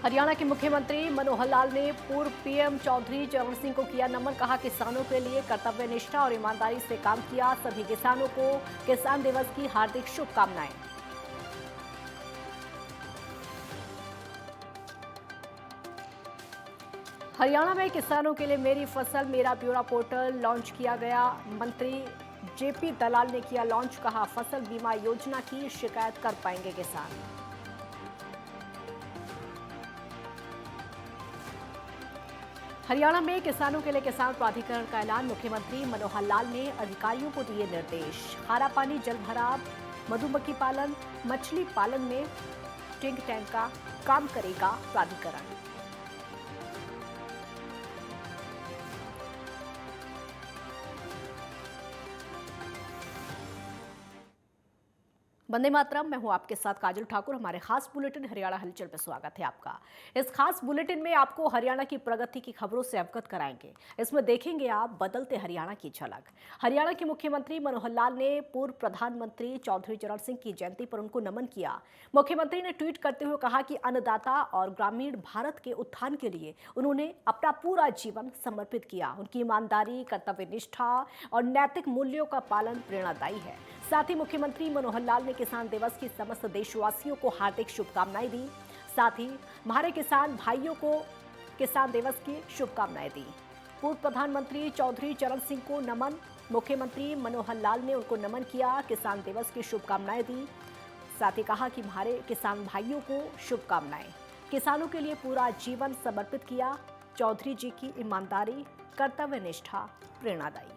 हरियाणा के मुख्यमंत्री मनोहर लाल ने पूर्व पीएम चौधरी चरण सिंह को किया नमन। कहा, किसानों के लिए कर्तव्यनिष्ठा और ईमानदारी से काम किया। सभी किसानों को किसान दिवस की हार्दिक शुभकामनाएं। हरियाणा में किसानों के लिए मेरी फसल मेरा ब्यौरा पोर्टल लॉन्च किया गया। मंत्री जेपी दलाल ने किया लॉन्च। कहा, फसल बीमा योजना की शिकायत कर पाएंगे किसान। हरियाणा में किसानों के लिए किसान प्राधिकरण का ऐलान। मुख्यमंत्री मनोहर लाल ने अधिकारियों को दिए निर्देश। खारा पानी, जल भराव, मधुमक्खी पालन, मछली पालन में टिंक टैंक का काम करेगा प्राधिकरण। वंदे मातरम। मैं हूं आपके साथ काजल ठाकुर। हमारे खास बुलेटिन हरियाणा हलचल पर स्वागत है आपका। इस खास बुलेटिन में आपको हरियाणा की प्रगति की खबरों से अवगत कराएंगे। इसमें देखेंगे आप बदलते हरियाणा की झलक। हरियाणा के मुख्यमंत्री मनोहर लाल ने पूर्व प्रधानमंत्री चौधरी चरण सिंह की जयंती पर उनको नमन किया। मुख्यमंत्री ने ट्वीट करते हुए कहा कि अन्नदाता और ग्रामीण भारत के उत्थान के लिए उन्होंने अपना पूरा जीवन समर्पित किया। उनकी ईमानदारी, कर्तव्यनिष्ठा और नैतिक मूल्यों का पालन प्रेरणादायी है। साथ ही मुख्यमंत्री मनोहर लाल ने किसान दिवस की समस्त देशवासियों को हार्दिक शुभकामनाएं दी। साथ ही हमारे किसान भाइयों को किसान दिवस की शुभकामनाएं दी। पूर्व प्रधानमंत्री चौधरी चरण सिंह को नमन। मुख्यमंत्री मनोहर लाल ने उनको नमन किया, किसान दिवस की शुभकामनाएं दी। साथ ही कहा कि हमारे किसान भाइयों को शुभकामनाएं। किसानों के लिए पूरा जीवन समर्पित किया। चौधरी जी की ईमानदारी, कर्तव्यनिष्ठा प्रेरणादायी।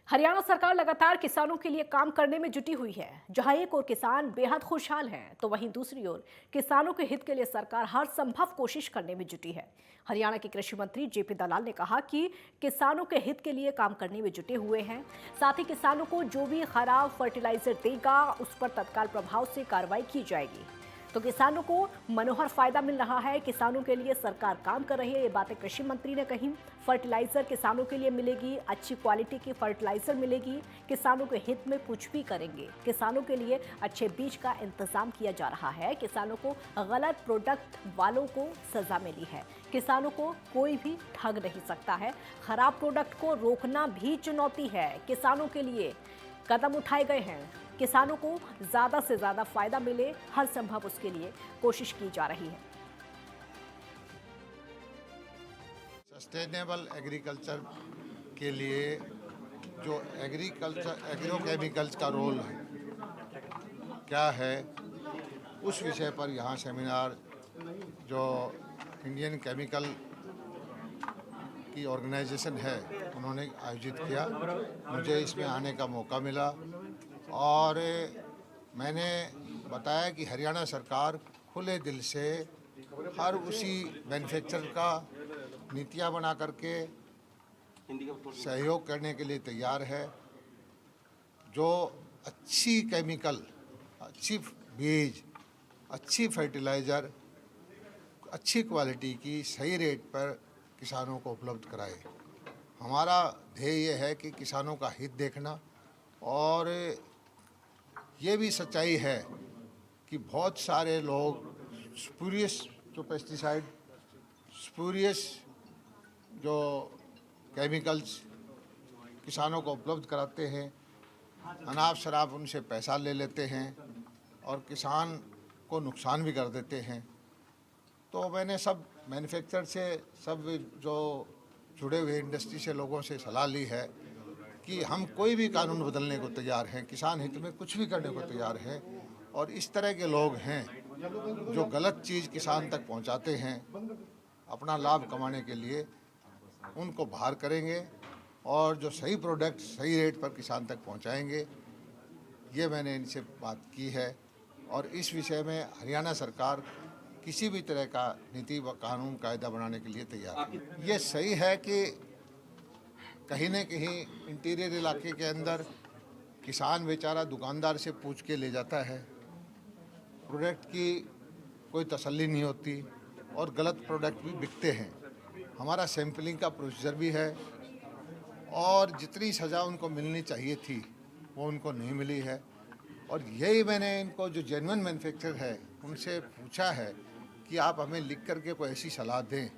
हरियाणा सरकार लगातार किसानों के लिए काम करने में जुटी हुई है। जहां एक ओर किसान बेहद खुशहाल हैं, तो वहीं दूसरी ओर किसानों के हित के लिए सरकार हर संभव कोशिश करने में जुटी है। हरियाणा के कृषि मंत्री जेपी दलाल ने कहा कि किसानों के हित के लिए काम करने में जुटे हुए हैं। साथ ही किसानों को जो भी खराब फर्टिलाइजर देगा, उस पर तत्काल प्रभाव से कार्रवाई की जाएगी। तो किसानों को मनोहर फायदा मिल रहा है। किसानों के लिए सरकार काम कर रही है। ये बातें कृषि मंत्री ने कही। फर्टिलाइजर किसानों के लिए मिलेगी, अच्छी क्वालिटी की फर्टिलाइजर मिलेगी। किसानों के हित में कुछ भी करेंगे। किसानों के लिए अच्छे बीज का इंतजाम किया जा रहा है। किसानों को गलत प्रोडक्ट वालों को सजा मिली है। किसानों को कोई भी ठग नहीं सकता है। खराब प्रोडक्ट को रोकना भी चुनौती है। किसानों के लिए कदम उठाए गए हैं। किसानों को ज्यादा से ज्यादा फायदा मिले, हर संभव उसके लिए कोशिश की जा रही है। सस्टेनेबल एग्रीकल्चर के लिए जो एग्रोकेमिकल्स का रोल है क्या है, उस विषय पर यहाँ सेमिनार जो इंडियन केमिकल की ऑर्गेनाइजेशन है उन्होंने आयोजित किया। मुझे इसमें आने का मौका मिला और मैंने बताया कि हरियाणा सरकार खुले दिल से हर उसी मैन्युफैक्चरर का नीतियाँ बना करके सहयोग करने के लिए तैयार है जो अच्छी केमिकल, अच्छी बीज, अच्छी फर्टिलाइज़र, अच्छी क्वालिटी की सही रेट पर किसानों को उपलब्ध कराए। हमारा ध्येय ये है कि किसानों का हित देखना। और ये भी सच्चाई है कि बहुत सारे लोग स्पूरियस जो पेस्टिसाइड, स्पूरियस जो केमिकल्स किसानों को उपलब्ध कराते हैं, अनाप शराब उनसे पैसा ले लेते हैं और किसान को नुकसान भी कर देते हैं। तो मैंने सब मैन्युफैक्चरर से, सब जो जुड़े हुए इंडस्ट्री से लोगों से सलाह ली है कि हम कोई भी कानून बदलने को तैयार हैं, किसान हित में कुछ भी करने को तैयार हैं। और इस तरह के लोग हैं जो गलत चीज़ किसान तक पहुंचाते हैं अपना लाभ कमाने के लिए, उनको बाहर करेंगे और जो सही प्रोडक्ट सही रेट पर किसान तक पहुंचाएंगे। ये मैंने इनसे बात की है और इस विषय में हरियाणा सरकार किसी भी तरह का नीति व कानून कायदा बनाने के लिए तैयार है। ये सही है कि कहीं न कहीं इंटीरियर इलाके के अंदर किसान बेचारा दुकानदार से पूछ के ले जाता है। प्रोडक्ट की कोई तसल्ली नहीं होती और गलत प्रोडक्ट भी बिकते हैं। हमारा सैम्पलिंग का प्रोसीजर भी है और जितनी सज़ा उनको मिलनी चाहिए थी वो उनको नहीं मिली है। और यही मैंने इनको जो जेन्युइन मैन्युफैक्चरर है उनसे पूछा है कि आप हमें लिख करके कोई ऐसी सलाह दें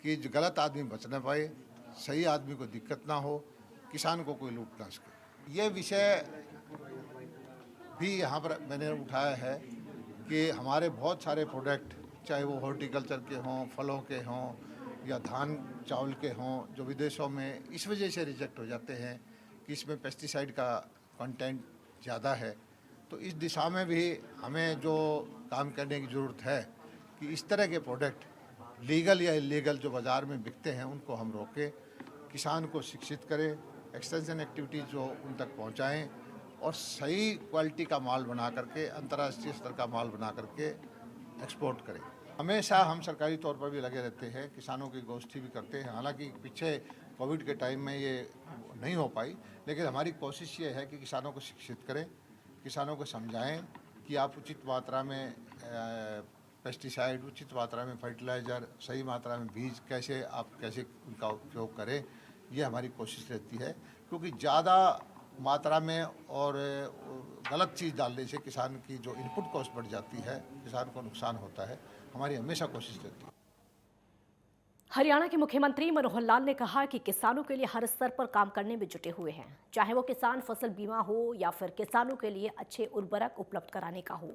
कि जो गलत आदमी बच ना पाए, सही आदमी को दिक्कत ना हो, किसान को कोई लूट ना सके। ये विषय भी यहाँ पर मैंने उठाया है कि हमारे बहुत सारे प्रोडक्ट, चाहे वो हॉर्टिकल्चर के हों, फलों के हों या धान चावल के हों, जो विदेशों में इस वजह से रिजेक्ट हो जाते हैं कि इसमें पेस्टिसाइड का कंटेंट ज़्यादा है। तो इस दिशा में भी हमें जो काम करने की ज़रूरत है कि इस तरह के प्रोडक्ट लीगल या इलीगल जो बाज़ार में बिकते हैं उनको हम रोकें, किसान को शिक्षित करें, एक्सटेंशन एक्टिविटीज़ जो उन तक पहुंचाएं और सही क्वालिटी का माल बना करके अंतर्राष्ट्रीय स्तर का माल बना करके एक्सपोर्ट करें। हमेशा हम सरकारी तौर पर भी लगे रहते हैं, किसानों की गोष्ठी भी करते हैं। हालांकि पीछे कोविड के टाइम में ये नहीं हो पाई, लेकिन हमारी कोशिश ये है कि किसानों को शिक्षित करें, किसानों को समझाएं कि आप उचित मात्रा में पेस्टिसाइड, उचित मात्रा में फर्टिलाइज़र, सही मात्रा में बीज कैसे उनका उपयोग करें। ये हमारी कोशिश रहती है, क्योंकि ज़्यादा मात्रा में और गलत चीज़ डालने से किसान की जो इनपुट कॉस्ट बढ़ जाती है, किसान को नुकसान होता है। हमारी हमेशा कोशिश रहती है। हरियाणा के मुख्यमंत्री मनोहर लाल ने कहा कि किसानों के लिए हर स्तर पर काम करने में जुटे हुए हैं, चाहे वो किसान फसल बीमा हो या फिर किसानों के लिए अच्छे उर्वरक उपलब्ध कराने का हो।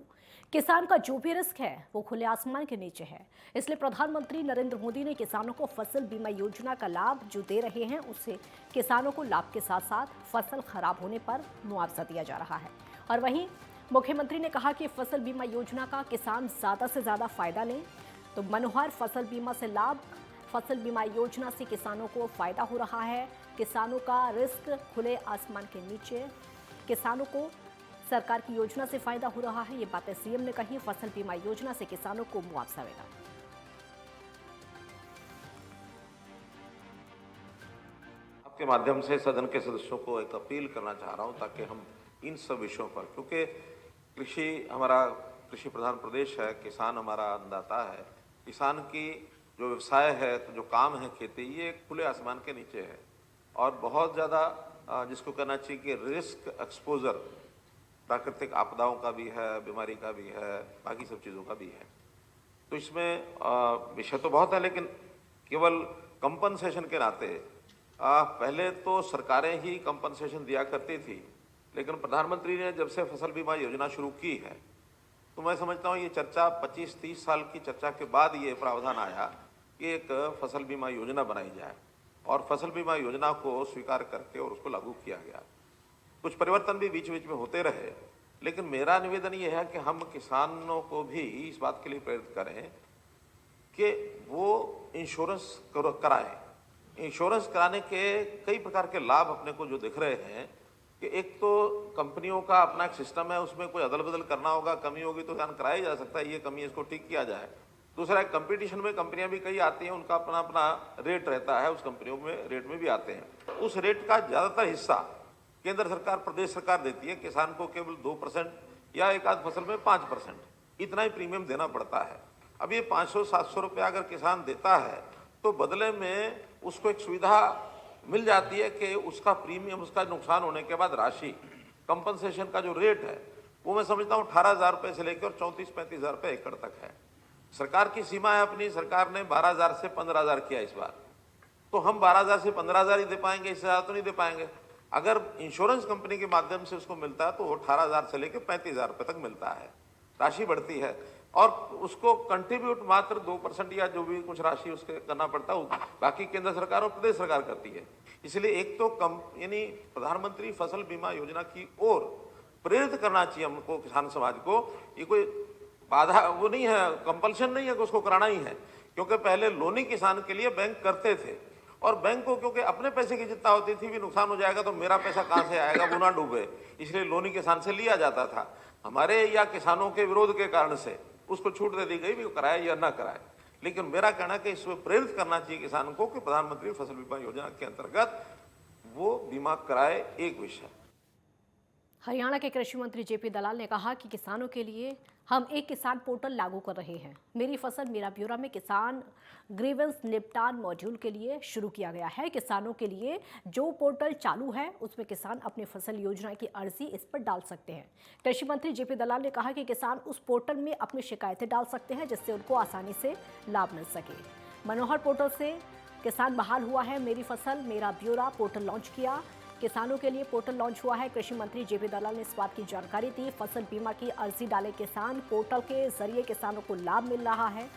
किसान का जो भी रिस्क है वो खुले आसमान के नीचे है। इसलिए प्रधानमंत्री नरेंद्र मोदी ने किसानों को फसल बीमा योजना का लाभ जो दे रहे हैं, उससे किसानों को लाभ के साथ साथ फसल खराब होने पर मुआवजा दिया जा रहा है। और वहीं मुख्यमंत्री ने कहा कि फसल बीमा योजना का किसान ज्यादा से ज्यादा फायदा लें। तो मनोहर फसल बीमा से लाभ, फसल बीमा योजना से किसानों को फायदा हो रहा है। किसानों का रिस्क खुले आसमान के नीचे, किसानों को सरकार की योजना से फायदा हो रहा है। ये बातें सीएम ने कही। फसल बीमा योजना से किसानों को मुआवजा मिलेगा। आपके माध्यम से सदन के सदस्यों को एक अपील करना चाह रहा हूं, ताकि हम इन सब विषयों पर, क्योंकि कृषि हमारा कृषि प्रधान प्रदेश है, किसान हमारा अन्नदाता है, किसान की जो व्यवसाय है, तो जो काम है खेती, ये खुले आसमान के नीचे है और बहुत ज़्यादा जिसको कहना चाहिए कि रिस्क एक्सपोजर प्राकृतिक आपदाओं का भी है, बीमारी का भी है, बाकी सब चीज़ों का भी है। तो इसमें विषय तो बहुत है, लेकिन केवल कंपनसेशन के नाते पहले तो सरकारें ही कंपनसेशन दिया करती थी, लेकिन प्रधानमंत्री ने जब से फसल बीमा योजना शुरू की है, तो मैं समझता हूँ ये चर्चा 25-30 साल की चर्चा के बाद ये प्रावधान आया कि एक फसल बीमा योजना बनाई जाए और फसल बीमा योजना को स्वीकार करके और उसको लागू किया गया। कुछ परिवर्तन भी बीच बीच में होते रहे, लेकिन मेरा निवेदन ये है कि हम किसानों को भी इस बात के लिए प्रेरित करें कि वो इंश्योरेंस कराएं। इंश्योरेंस कराने के कई प्रकार के लाभ अपने को जो दिख रहे हैं कि एक तो कंपनियों का अपना एक सिस्टम है, उसमें कोई अदल बदल करना होगा, कमी होगी तो ध्यान कराया जा सकता है, ये कमी इसको ठीक किया जाए। दूसरा, कंपटीशन में कंपनियां भी कई आती हैं, उनका अपना अपना रेट रहता है, उस कंपनियों में रेट में भी आते हैं। उस रेट का ज़्यादातर हिस्सा केंद्र सरकार, प्रदेश सरकार देती है, किसान को केवल 2% या एक आध फसल में 5% इतना ही प्रीमियम देना पड़ता है। अब ये 500-700 रुपया अगर किसान देता है तो बदले में उसको एक सुविधा मिल जाती है कि उसका प्रीमियम, उसका नुकसान होने के बाद राशि, कंपनसेशन का जो रेट है वो मैं समझता हूँ 18,000 रुपये से लेकर 34-35,000 रुपये एकड़ तक है। सरकार की सीमा है अपनी, सरकार ने 12,000 से 15,000 किया इस बार, तो हम 12,000 से 15,000 ही दे पाएंगे, इससे ज़्यादा तो नहीं दे पाएंगे। अगर इंश्योरेंस कंपनी के माध्यम से उसको मिलता है तो वो 18,000 से लेकर 35,000 रुपये तक मिलता है, राशि बढ़ती है और उसको कंट्रीब्यूट मात्र 2% या जो भी कुछ राशि उसके करना पड़ता है, बाकी केंद्र सरकार और प्रदेश सरकार करती है। इसलिए एक तो यानी प्रधानमंत्री फसल बीमा योजना की ओर प्रेरित करना चाहिए हमको, किसान समाज को। ये कोई बाधा वो नहीं है, कंपल्शन नहीं है कि उसको कराना ही है, क्योंकि पहले लोनी किसान के लिए बैंक करते थे और बैंक को क्योंकि अपने पैसे की चिंता होती थी, भी नुकसान हो जाएगा तो मेरा पैसा कहाँ से आएगा, वो ना डूबे, इसलिए लोनी किसान से लिया जाता था। हमारे या किसानों के विरोध के कारण से उसको छूट दे दी गई भी कराए या ना कराए। लेकिन मेरा कहना है कि इसमें प्रेरित करना चाहिए किसानों को कि प्रधानमंत्री फसल बीमा योजना के अंतर्गत वो बीमा कराए, एक विषय। हरियाणा के कृषि मंत्री जेपी दलाल ने कहा कि किसानों के लिए हम एक किसान पोर्टल लागू कर रहे हैं। मेरी फसल मेरा ब्यौरा में किसान ग्रीवेंस निपटान मॉड्यूल के लिए शुरू किया गया है। किसानों के लिए जो पोर्टल चालू है उसमें किसान अपनी फसल योजना की अर्जी इस पर डाल सकते हैं। कृषि मंत्री जेपी दलाल ने कहा कि किसान उस पोर्टल में अपनी शिकायतें डाल सकते हैं जिससे उनको आसानी से लाभ मिल सके। मनोहर पोर्टल से किसान बहाल हुआ है। मेरी फसल मेरा ब्यौरा पोर्टल लॉन्च किया। किसानों के लिए पोर्टल लॉन्च हुआ है। कृषि मंत्री जेपी दलाल ने इस बात की जानकारी दी। फसल बीमा की अर्जी डाले किसान, पोर्टल के जरिए किसानों को लाभ मिल रहा है।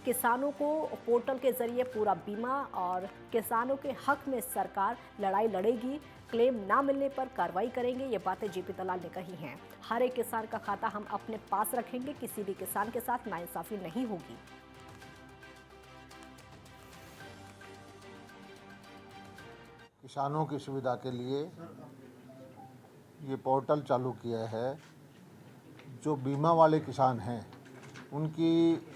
किसानों को पोर्टल के जरिए पूरा बीमा और किसानों के हक में सरकार लड़ाई लड़ेगी। क्लेम ना मिलने पर कार्रवाई करेंगे। ये बातें जेपी दलाल ने कही हैं। हर एक किसान का खाता हम अपने पास रखेंगे। किसी भी किसान के साथ नाइंसाफी नहीं होगी। किसानों की सुविधा के लिए ये पोर्टल चालू किया है। जो बीमा वाले किसान हैं उनकी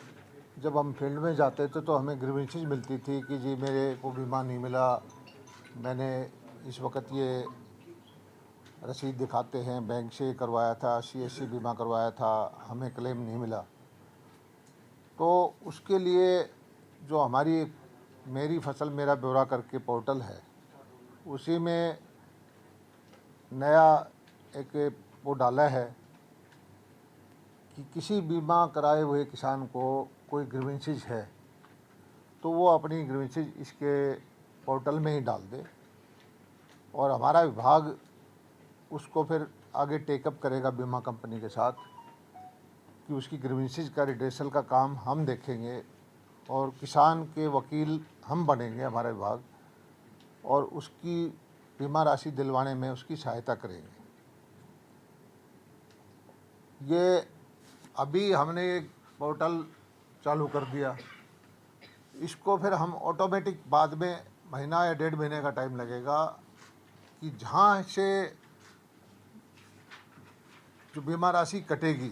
जब हम फील्ड में जाते थे तो हमें ग्रीवेंसेस मिलती थी कि जी मेरे को बीमा नहीं मिला, मैंने इस वक्त ये रसीद दिखाते हैं बैंक से करवाया था, CSC बीमा करवाया था, हमें क्लेम नहीं मिला। तो उसके लिए जो हमारी मेरी फसल मेरा ब्यौरा करके पोर्टल है उसी में नया एक वो डाला है कि किसी बीमा कराए हुए किसान को कोई ग्रीवेंसेस है तो वो अपनी ग्रीवेंसेस इसके पोर्टल में ही डाल दे और हमारा विभाग उसको फिर आगे टेकअप करेगा बीमा कंपनी के साथ कि उसकी ग्रीवेंसेस का रिड्रेसल का काम हम देखेंगे और किसान के वकील हम बनेंगे, हमारा विभाग, और उसकी बीमा राशि दिलवाने में उसकी सहायता करेंगे। ये अभी हमने एक पोर्टल चालू कर दिया, इसको फिर हम ऑटोमेटिक बाद में महीना या 1.5 महीने का टाइम लगेगा कि जहाँ से जो बीमा राशि कटेगी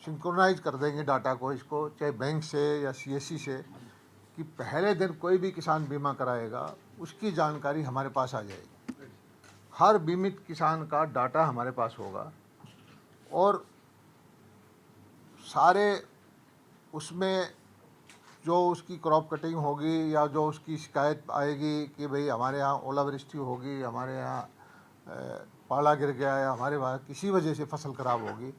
सिंक्रोनाइज कर देंगे डाटा को, इसको चाहे बैंक से या CSC से, कि पहले दिन कोई भी किसान बीमा कराएगा उसकी जानकारी हमारे पास आ जाएगी। हर बीमित किसान का डाटा हमारे पास होगा और सारे उसमें जो उसकी क्रॉप कटिंग होगी या जो उसकी शिकायत आएगी कि भाई हमारे यहाँ ओलावृष्टि होगी, हमारे यहाँ पाला गिर गया या हमारे वहाँ किसी वजह से फसल खराब होगी,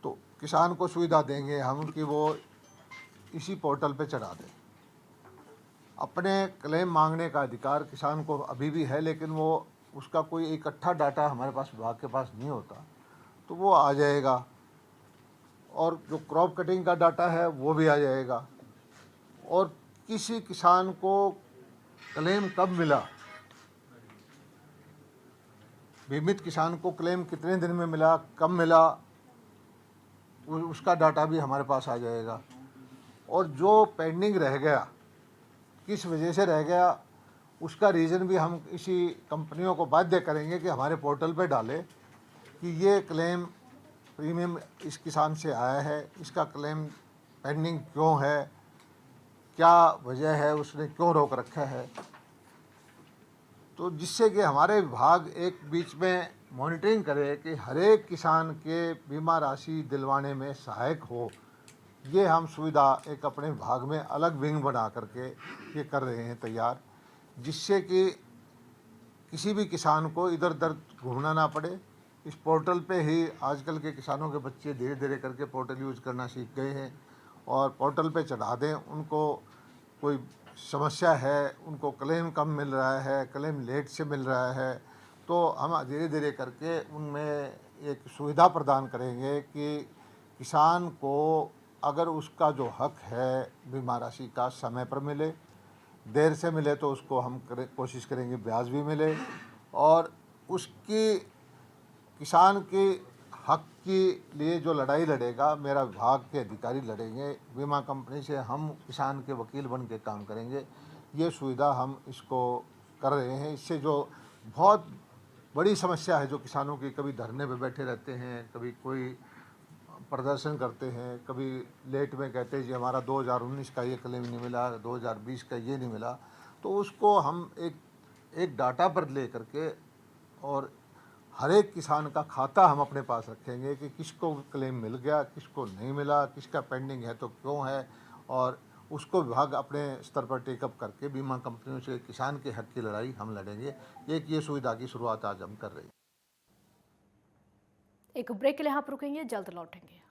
तो किसान को सुविधा देंगे हम कि वो इसी पोर्टल पे चढ़ा दें। अपने क्लेम मांगने का अधिकार किसान को अभी भी है, लेकिन वो उसका कोई इकट्ठा डाटा हमारे पास विभाग के पास नहीं होता, तो वो आ जाएगा और जो क्रॉप कटिंग का डाटा है वो भी आ जाएगा और किसी किसान को क्लेम कब मिला, बीमित किसान को क्लेम कितने दिन में मिला, कब मिला, उसका डाटा भी हमारे पास आ जाएगा। और जो पेंडिंग रह गया, किस वजह से रह गया, उसका रीज़न भी हम इसी कंपनियों को बाध्य करेंगे कि हमारे पोर्टल पे डालें कि ये क्लेम प्रीमियम इस किसान से आया है, इसका क्लेम पेंडिंग क्यों है, क्या वजह है, उसने क्यों रोक रखा है। तो जिससे कि हमारे विभाग एक बीच में मॉनिटरिंग करे कि हर एक किसान के बीमा राशि दिलवाने में सहायक हो। ये हम सुविधा एक अपने विभाग में अलग विंग बना करके ये कर रहे हैं तैयार, जिससे कि किसी भी किसान को इधर उधर घूमना ना पड़े। इस पोर्टल पे ही आजकल के किसानों के बच्चे धीरे धीरे करके पोर्टल यूज़ करना सीख गए हैं और पोर्टल पे चढ़ा दें। उनको कोई समस्या है, उनको क्लेम कम मिल रहा है, क्लेम लेट से मिल रहा है, तो हम धीरे धीरे करके उनमें एक सुविधा प्रदान करेंगे कि किसान को अगर उसका जो हक है बीमा राशि का समय पर मिले, देर से मिले तो उसको हम कोशिश करेंगे ब्याज भी मिले और उसकी किसान के हक के लिए जो लड़ाई लड़ेगा मेरा विभाग के अधिकारी लड़ेंगे, बीमा कंपनी से हम किसान के वकील बन के काम करेंगे। ये सुविधा हम इसको कर रहे हैं। इससे जो बहुत बड़ी समस्या है जो किसानों की, कभी धरने पे बैठे रहते हैं, कभी कोई प्रदर्शन करते हैं, कभी लेट में कहते हैं जी हमारा 2019 का ये क्लेम नहीं मिला, 2020 का ये नहीं मिला, तो उसको हम एक डाटा पर ले करके और हर एक किसान का खाता हम अपने पास रखेंगे कि किसको क्लेम मिल गया, किसको नहीं मिला, किसका पेंडिंग है तो क्यों है, और उसको विभाग अपने स्तर पर टेकअप करके बीमा कंपनियों से किसान के हक की लड़ाई हम लड़ेंगे। एक ये सुविधा की शुरुआत आज हम कर रहे हैं। एक ब्रेक के लिए आप रुकेंगे, जल्द लौटेंगे।